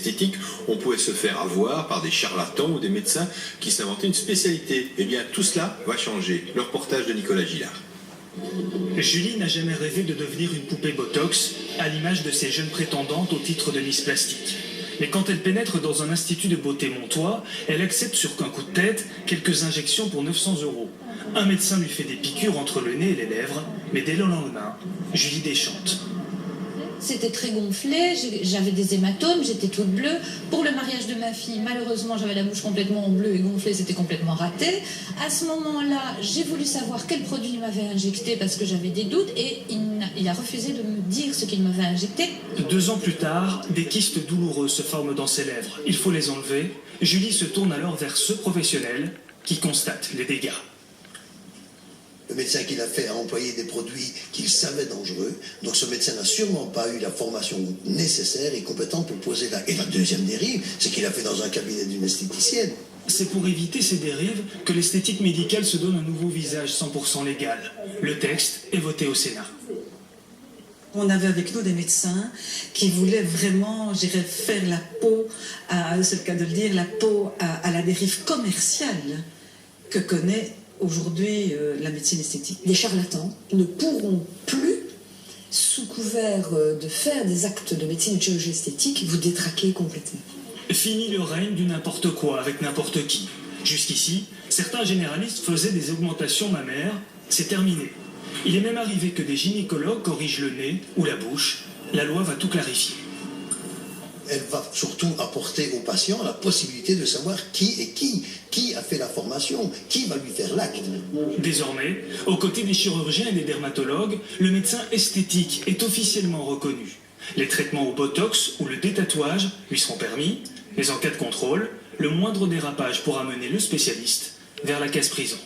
Esthétique, on pouvait se faire avoir par des charlatans ou des médecins qui s'inventaient une spécialité. Eh bien, tout cela va changer. Le reportage de Nicolas Gillard. Julie n'a jamais rêvé de devenir une poupée Botox, à l'image de ses jeunes prétendantes au titre de Miss Plastique. Mais quand elle pénètre dans un institut de beauté montois, elle accepte sur qu'un coup de tête quelques injections pour 900 €. Un médecin lui fait des piqûres entre le nez et les lèvres, mais dès le lendemain, Julie déchante. C'était très gonflé, j'avais des hématomes, j'étais toute bleue. Pour le mariage de ma fille, malheureusement, j'avais la bouche complètement bleue et gonflée, c'était complètement raté. À ce moment-là, j'ai voulu savoir quel produit il m'avait injecté parce que j'avais des doutes et il a refusé de me dire ce qu'il m'avait injecté. 2 ans plus tard, des kystes douloureux se forment dans ses lèvres. Il faut les enlever. Julie se tourne alors vers ce professionnel qui constate les dégâts. Le médecin qui l'a fait a employé des produits qu'il savait dangereux. Donc ce médecin n'a sûrement pas eu la formation nécessaire et compétente pour poser la... Et la deuxième dérive, c'est qu'il a fait dans un cabinet d'une esthéticienne. C'est pour éviter ces dérives que l'esthétique médicale se donne un nouveau visage 100% légal. Le texte est voté au Sénat. On avait avec nous des médecins qui voulaient vraiment, je dirais, faire la peau, c'est le cas de le dire, la peau à la dérive commerciale que connaît aujourd'hui la médecine esthétique. Les charlatans ne pourront plus, sous couvert de faire des actes de médecine et de chirurgie esthétique, vous détraquer complètement. Fini le règne du n'importe quoi avec n'importe qui. Jusqu'ici, certains généralistes faisaient des augmentations mammaires, c'est terminé. Il est même arrivé que des gynécologues corrigent le nez ou la bouche. La loi va tout clarifier. Elle va surtout apporter au patient la possibilité de savoir qui est qui a fait la formation, qui va lui faire l'acte. Désormais, aux côtés des chirurgiens et des dermatologues, le médecin esthétique est officiellement reconnu. Les traitements au botox ou le détatouage lui seront permis, mais en cas de contrôle, le moindre dérapage pourra mener le spécialiste vers la case prison.